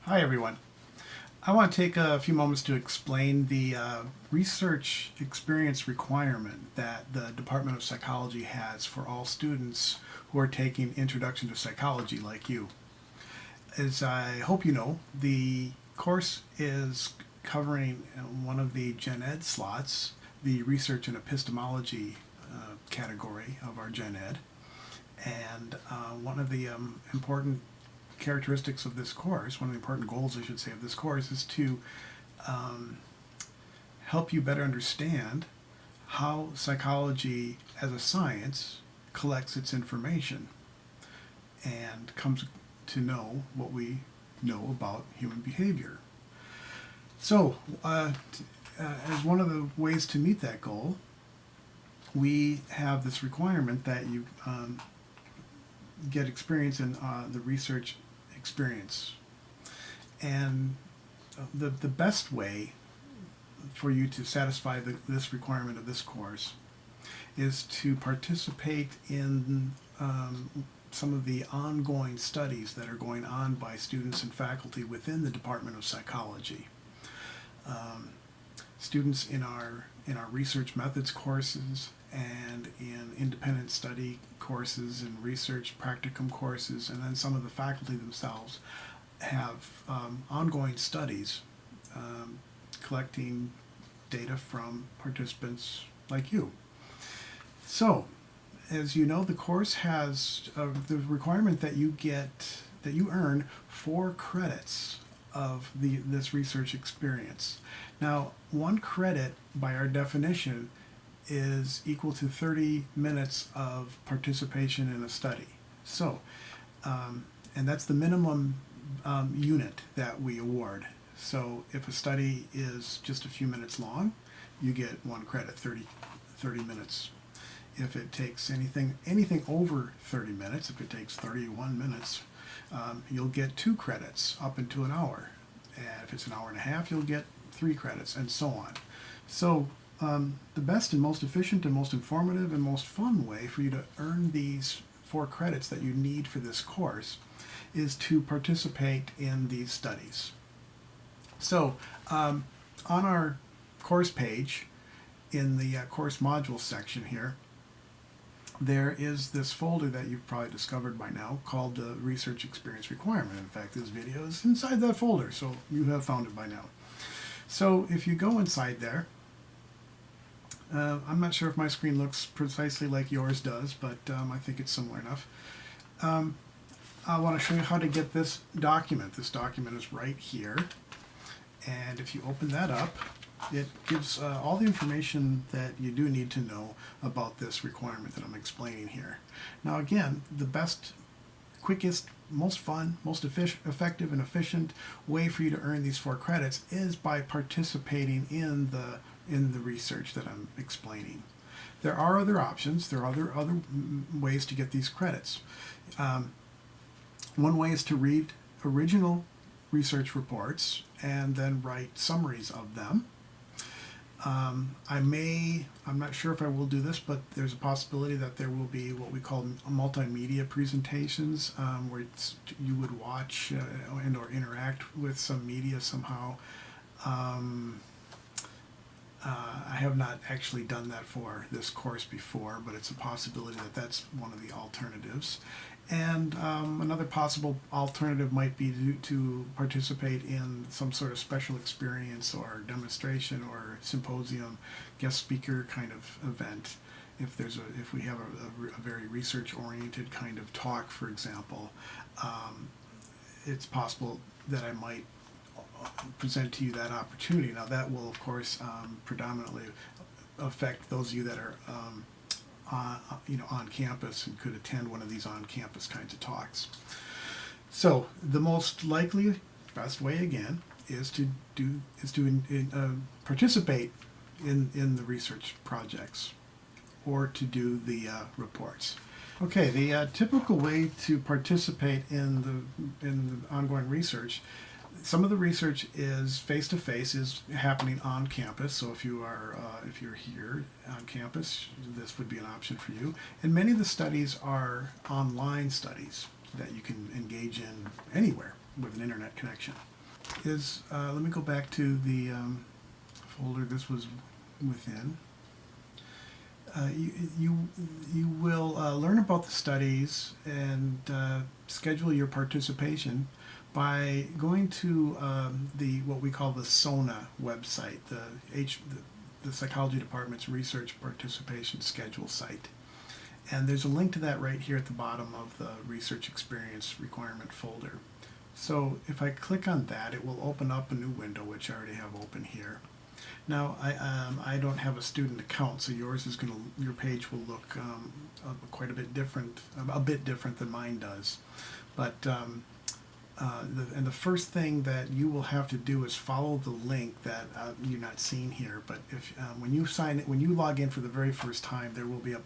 Hi everyone. I want to take a few moments to explain the research experience requirement that the Department of Psychology has for all students who are taking Introduction to Psychology like you. As I hope you know, the course is covering one of the Gen Ed slots, the Research and Epistemology category of our Gen Ed. And one of the important characteristics of this course, one of the important goals, I should say, of this course is to help you better understand how psychology as a science collects its information and comes to know what we know about human behavior. So, as one of the ways to meet that goal, we have this requirement that you get experience in the research experience. And the best way for you to satisfy this requirement of this course is to participate in some of the ongoing studies that are going on by students and faculty within the Department of Psychology. Students in our research methods courses and in independent study courses and research practicum courses, and then some of the faculty themselves have ongoing studies collecting data from participants like you. So, as you know, the course has the requirement that you earn 4 credits of this research experience. Now, 1 credit, by our definition, is equal to 30 minutes of participation in a study. So, and that's the minimum unit that we award. So if a study is just a few minutes long, you get 1 credit, 30 minutes. If it takes anything over 30 minutes, if it takes 31 minutes, you'll get 2 credits up into an hour. And if it's an hour and a half, you'll get 3 credits, and so on. So the best and most efficient and most informative and most fun way for you to earn these 4 credits that you need for this course is to participate in these studies. So on our course page, in the course modules section here, there is this folder that you've probably discovered by now called the Research Experience Requirement. In fact, this video is inside that folder, so you have found it by now. So if you go inside there, I'm not sure if my screen looks precisely like yours does, but I think it's similar enough. I want to show you how to get this document. This document is right here, and if you open that up, it gives all the information that you do need to know about this requirement that I'm explaining here. Now again, the best, quickest, most fun, most effective and efficient way for you to earn these 4 credits is by participating in the research that I'm explaining. There are other options. There are other ways to get these credits. One way is to read original research reports and then write summaries of them. I'm not sure if I will do this, but there's a possibility that there will be what we call multimedia presentations, where you would watch and or interact with some media somehow. I have not actually done that for this course before, but it's a possibility that that's one of the alternatives. And another possible alternative might be to participate in some sort of special experience or demonstration or symposium, guest speaker kind of event. If we have a very research-oriented kind of talk, for example, it's possible that I might present to you that opportunity. Now that will, of course, predominantly affect those of you that are on campus and could attend one of these on-campus kinds of talks. So the most likely, best way again is to participate in the research projects or to do the reports. Okay, the typical way to participate in the ongoing research. Some of the research is face-to-face, is happening on campus. So if you're here on campus, this would be an option for you. And many of the studies are online studies that you can engage in anywhere with an internet connection. is, let me go back to the folder this was within. You will learn about the studies and schedule your participation by going to the what we call the SONA website, the Psychology Department's Research Participation Schedule site. And there's a link to that right here at the bottom of the Research Experience Requirement folder. So if I click on that, it will open up a new window, which I already have open here. Now, I don't have a student account, so yours is your page will look quite a bit different than mine does. But and the first thing that you will have to do is follow the link that you're not seeing here. But if when you log in for the very first time, there will be a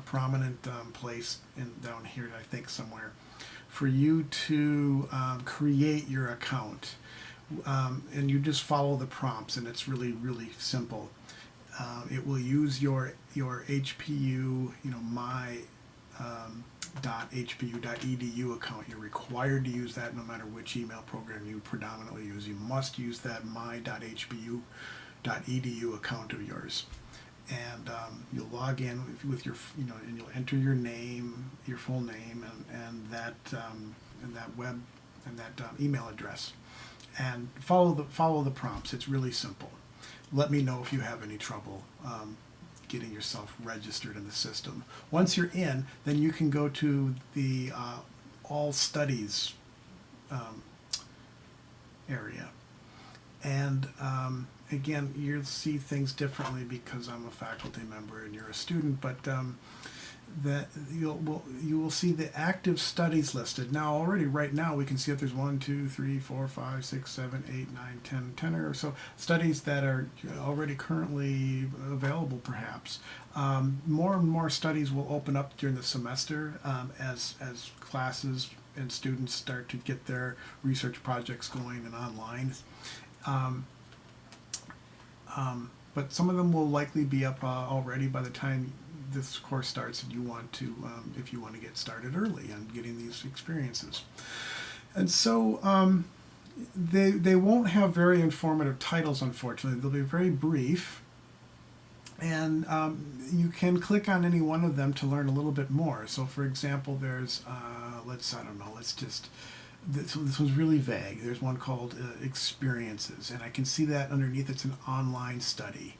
prominent place down here, I think somewhere, for you to create your account. And you just follow the prompts, and it's really, really simple. It will use your HPU, my .hpu.edu account. You're required to use that no matter which email program you predominantly use. You must use that my.hpu.edu account of yours. And you'll log in with your, and you'll enter your name, your full name, and that email address. And follow the prompts. It's really simple. Let me know if you have any trouble getting yourself registered in the system. Once you're in, then you can go to the All Studies area. And again, you'll see things differently because I'm a faculty member and you're a student, but that you will see the active studies listed. Now already right now we can see that there's 1, 2, 3, 4, 5, 6, 7, 8, 9, 10 or so studies that are already currently available perhaps. More and more studies will open up during the semester as classes and students start to get their research projects going and online. But some of them will likely be up already by the time this course starts, and you want to, if you want to get started early on getting these experiences. And so they won't have very informative titles, unfortunately. They'll be very brief, and you can click on any one of them to learn a little bit more. So for example, there's, this was really vague. There's one called Experiences, and I can see that underneath it's an online study.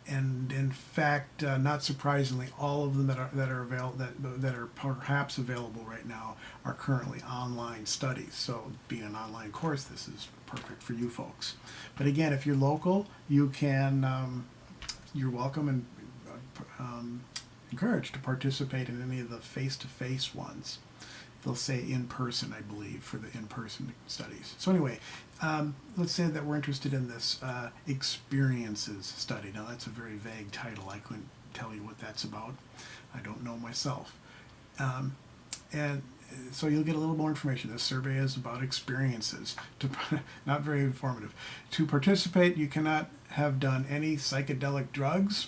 And in fact, not surprisingly, all of them that are perhaps available right now are currently online studies. So, being an online course, this is perfect for you folks. But again, if you're local, you can you're welcome and encouraged to participate in any of the face-to-face ones. They'll say in person, I believe, for the in-person studies. So anyway, let's say that we're interested in this experiences study. Now that's a very vague title. I couldn't tell you what that's about. I don't know myself. And so you'll get a little more information. This survey is about experiences. Not very informative. To participate, you cannot have done any psychedelic drugs,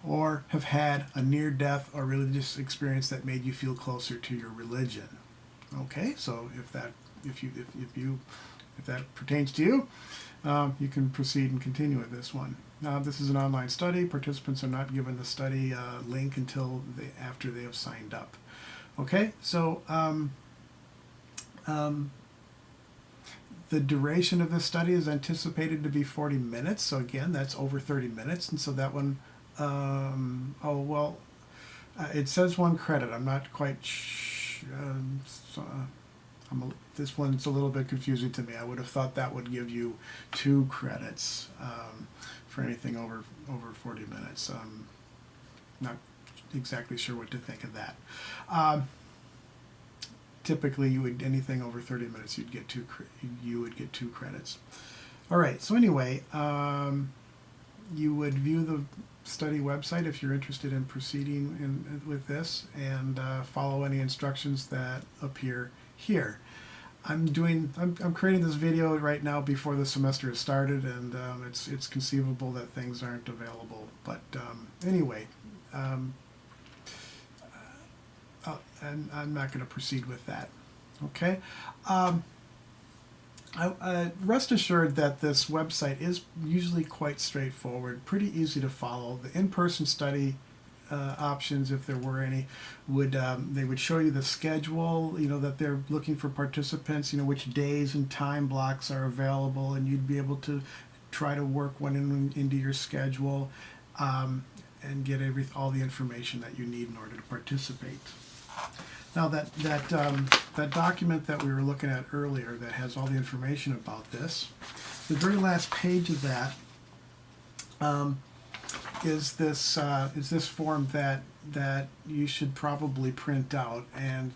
or have had a near-death or religious experience that made you feel closer to your religion. Okay, so if that pertains to you, you can proceed and continue with this one. Now, this is an online study. Participants are not given the study link until after they have signed up. Okay, so the duration of this study is anticipated to be 40 minutes. So again, that's over 30 minutes, and so that one. It says 1 credit. I'm not quite this one's a little bit confusing to me. I would have thought that would give you 2 credits for anything over 40 minutes. Not exactly sure what to think of that. Typically, anything over 30 minutes, you would get 2 credits. All right. So anyway, you would view the study website if you're interested in proceeding with this, and follow any instructions that appear here. I'm creating this video right now before the semester has started, and it's conceivable that things aren't available. But anyway, and I'm not going to proceed with that. Okay. Rest assured that this website is usually quite straightforward, pretty easy to follow. The in-person study options, if there were any, would they would show you the schedule, that they're looking for participants, which days and time blocks are available, and you'd be able to try to work one into your schedule, and get all the information that you need in order to participate. Now that document that we were looking at earlier that has all the information about this, the very last page of that is this form that you should probably print out and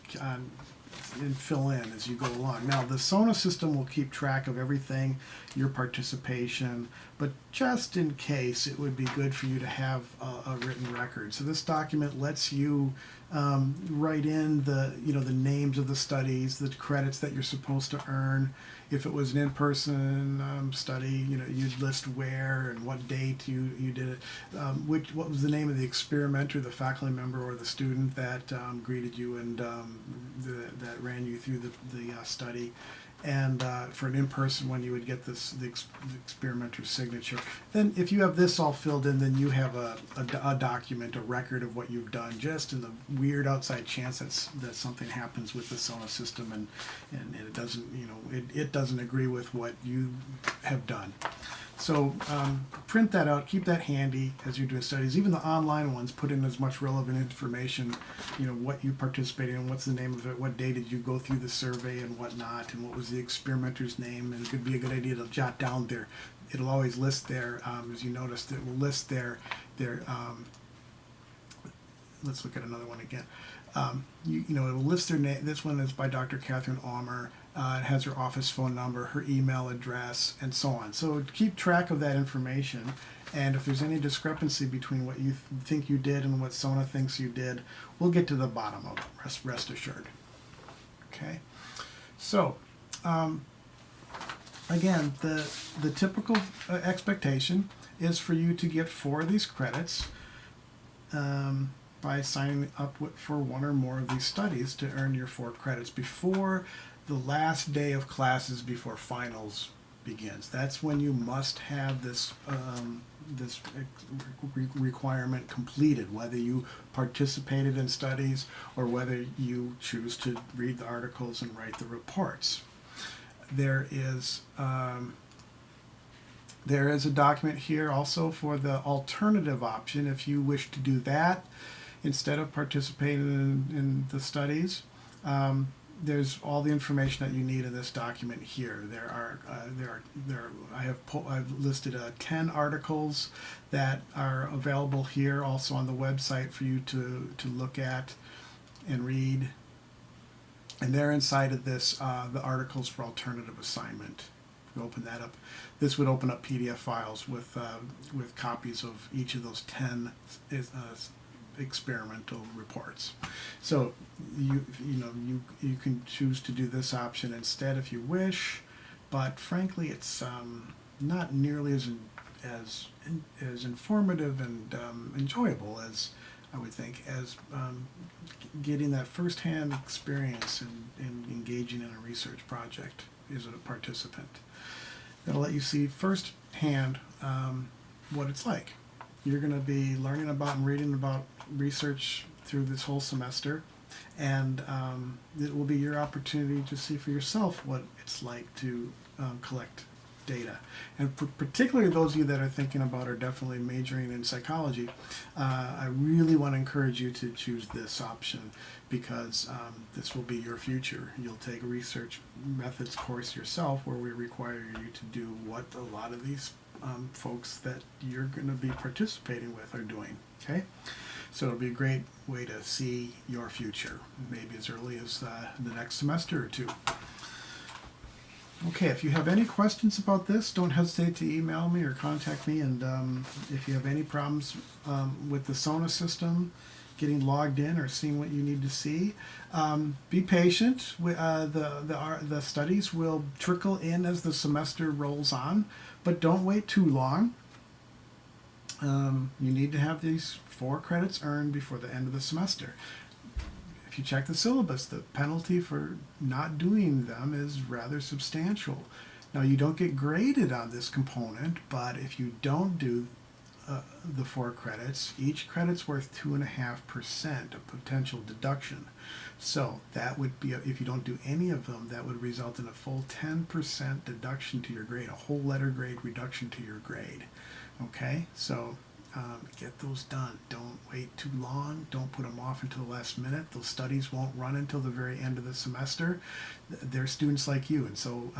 fill in as you go along. Now the SONA system will keep track of everything, your participation, but just in case, it would be good for you to have a written record. So this document lets you write in the names of the studies, the credits that you're supposed to earn. If it was an in-person study, you'd list where and what date you did it, what was the name of the experimenter, the faculty member or the student that greeted you and that ran you through the study. And for an in-person one, you would get the experimenter's signature. Then if you have this all filled in, then you have a document, a record of what you've done, just in the weird outside chance that something happens with the SONA system and it doesn't, it doesn't agree with what you have done. So print that out, keep that handy as you're doing studies. Even the online ones put in as much relevant information, what you participated in, what's the name of it, what day did you go through the survey and whatnot, and what was the experimenter's name. And it could be a good idea to jot down there. It'll always list there, as you noticed, it will list their let's look at another one again. It will list their name. This one is by Dr. Catherine Almer. It has her office phone number, her email address, and so on. So keep track of that information, and if there's any discrepancy between what you think you did and what SONA thinks you did, we'll get to the bottom of it, rest assured. Okay? So, again, the typical expectation is for you to get 4 of these credits by signing up for one or more of these studies to earn your 4 credits before the last day of classes before finals begins. That's when you must have this requirement completed, whether you participated in studies or whether you choose to read the articles and write the reports. There is a document here also for the alternative option if you wish to do that instead of participating in the studies. There's all the information that you need in this document here. I've listed 10 articles that are available here, also on the website for you to look at and read. And there inside of this, the articles for alternative assignment. If you open that up, this would open up PDF files with copies of each of those 10 experimental reports. So you can choose to do this option instead if you wish, but frankly it's not nearly as informative and enjoyable as I would think as getting that first-hand experience and engaging in a research project as a participant. That'll let you see firsthand what it's like. You're going to be learning about and reading about research through this whole semester, and it will be your opportunity to see for yourself what it's like to collect data. And particularly those of you that are thinking about or definitely majoring in psychology, I really want to encourage you to choose this option because this will be your future. You'll take a research methods course yourself where we require you to do what a lot of these folks that you're going to be participating with are doing. Okay? So it'll be a great way to see your future, maybe as early as the next semester or two. Okay, if you have any questions about this, don't hesitate to email me or contact me. And if you have any problems with the SONA system, getting logged in or seeing what you need to see, be patient. The studies will trickle in as the semester rolls on, but don't wait too long. You need to have these 4 credits earned before the end of the semester. If if you check the syllabus, the penalty for not doing them is rather substantial. Now, you don't get graded on this component, but if you don't do the 4 credits, each credit's worth 2.5% of potential deduction. So that would be, if you don't do any of them, that would result in a full 10% deduction to your grade, a whole letter grade reduction to your grade. Okay, so get those done. Don't wait too long. Don't put them off until the last minute. Those studies won't run until the very end of the semester. They're students like you, and so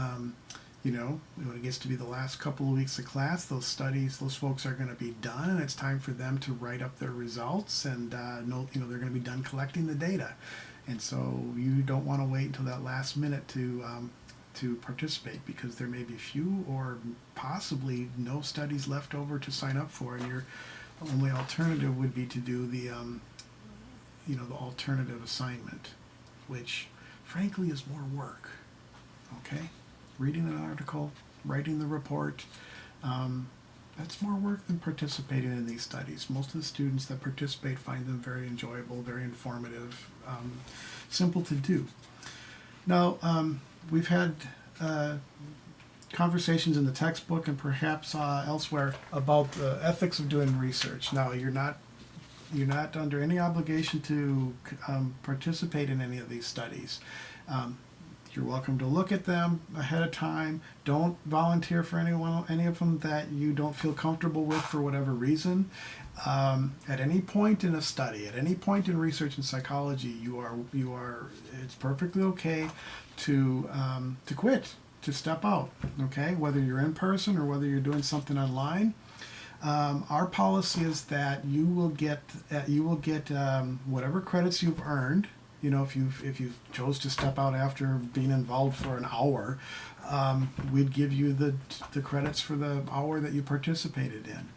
you know, when it gets to be the last couple of weeks of class, those folks are going to be done, and it's time for them to write up their results, and they're going to be done collecting the data. And so you don't want to wait until that last minute to participate, because there may be few or possibly no studies left over to sign up for, and your only alternative would be to do the the alternative assignment, which frankly is more work. Okay? Reading an article, writing the report, that's more work than participating in these studies. Most of the students that participate find them very enjoyable, very informative, simple to do. Now, we've had conversations in the textbook and perhaps elsewhere about the ethics of doing research. Now, you're not under any obligation to participate in any of these studies. You're welcome to look at them ahead of time. Don't volunteer for any of them that you don't feel comfortable with for whatever reason. At any point in a study, at any point in research in psychology, it's perfectly okay to quit, to step out. Okay, whether you're in person or whether you're doing something online. Our policy is that you will get whatever credits you've earned. You know, if you chose to step out after being involved for an hour, we'd give you the credits for the hour that you participated in.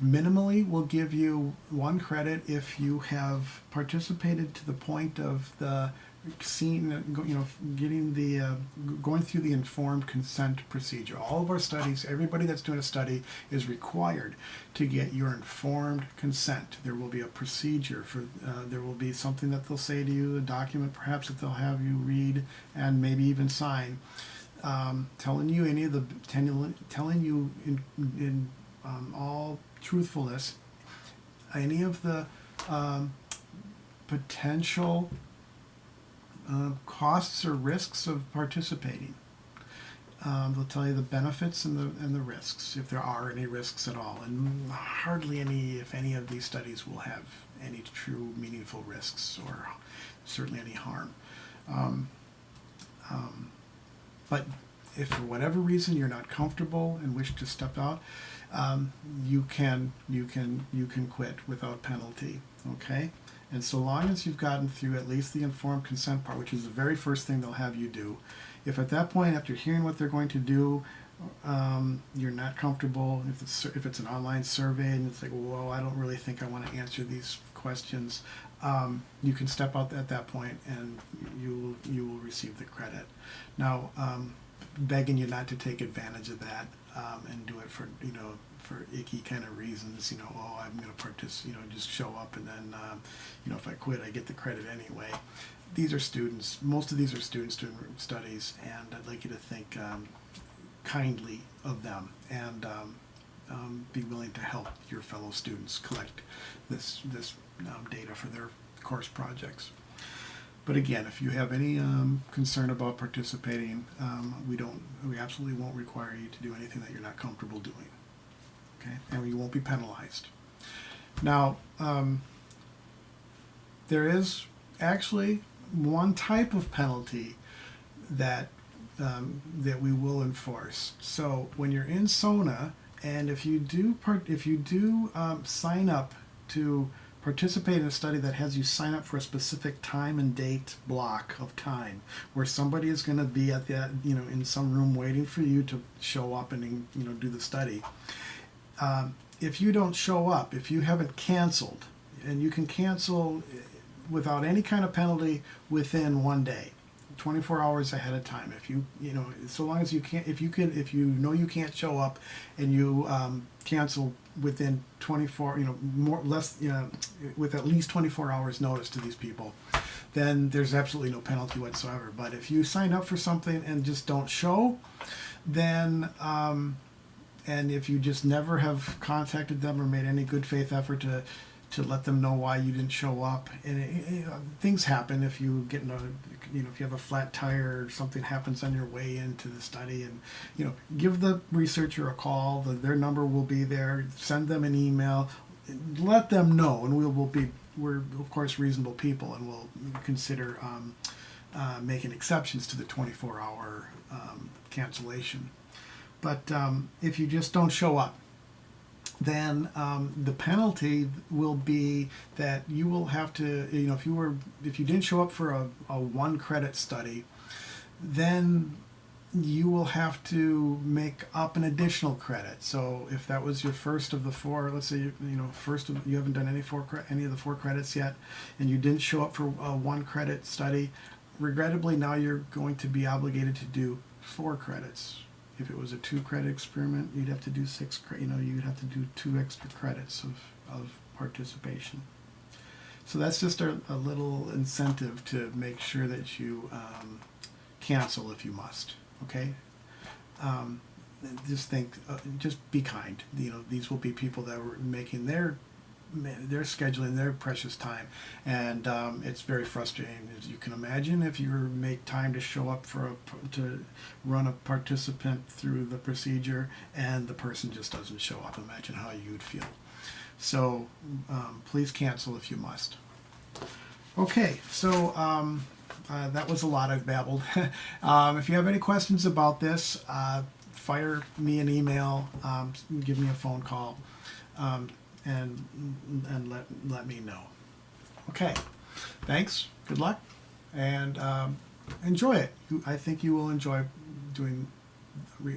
Minimally, we'll give you 1 credit if you have participated to the point of going through the informed consent procedure. All of our studies, everybody that's doing a study is required to get your informed consent. There will be a procedure there will be something that they'll say to you, a document perhaps that they'll have you read and maybe even sign, telling you in all truthfulness any of the potential costs or risks of participating. They'll tell you the benefits and the risks, if there are any risks at all, and hardly any, if any, of these studies will have any true meaningful risks or certainly any harm. But if for whatever reason you're not comfortable and wish to step out, you can quit without penalty. Okay. And so long as you've gotten through at least the informed consent part, which is the very first thing they'll have you do, if at that point, after hearing what they're going to do, you're not comfortable, if it's an online survey and it's like, whoa, I don't really think I want to answer these questions, you can step out at that point and you will receive the credit. Now, begging you not to take advantage of that and do it for icky kind of reasons, I'm going to participate, just show up and then, if I quit, I get the credit anyway. These are students. Most of these are students doing studies, and I'd like you to think kindly of them and be willing to help your fellow students collect this data for their course projects. But again, if you have any concern about participating, we absolutely won't require you to do anything that you're not comfortable doing. Okay, and you won't be penalized. Now, there is actually one type of penalty that we will enforce. So when you're in SONA, and if you do sign up to participate in a study that has you sign up for a specific time and date block of time, where somebody is going to be at that, in some room waiting for you to show up and do the study. If you don't show up, if you haven't canceled, and you can cancel without any kind of penalty within 1 day, 24 hours ahead of time. If so long as you can't, if you know you can't show up, and you cancel within 24, with at least 24 hours notice to these people, then there's absolutely no penalty whatsoever. But if you sign up for something and just don't show, then and if you just never have contacted them or made any good faith effort to let them know why you didn't show up, and things happen if you get in a, if you have a flat tire or something happens on your way into the study, and give the researcher a call. Their number will be there. Send them an email. Let them know, and we're of course reasonable people, and we'll consider making exceptions to the 24-hour cancellation. But if you just don't show up, then the penalty will be that you will have to, if you didn't show up for a 1 credit study, then you will have to make up an additional credit. So if that was your first of the 4, let's say you haven't done any of the 4 credits yet, and you didn't show up for a 1 credit study, regrettably now you're going to be obligated to do 4 credits. If it was a 2 credit experiment, you'd have to do 6. You'd have to do 2 extra credits of participation. So that's just a little incentive to make sure that you cancel if you must. Okay. Just be kind. These will be people that were making they're scheduling their precious time, and it's very frustrating, as you can imagine, if you make time to show up to run a participant through the procedure and the person just doesn't show up. Imagine how you'd feel. So please cancel if you must. Okay, so that was a lot. I've babbled. If you have any questions about this, fire me an email, give me a phone call, and let me know. Okay, thanks. Good luck, and enjoy it. I think you will enjoy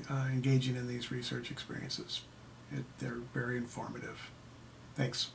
engaging in these research experiences. They're very informative. Thanks.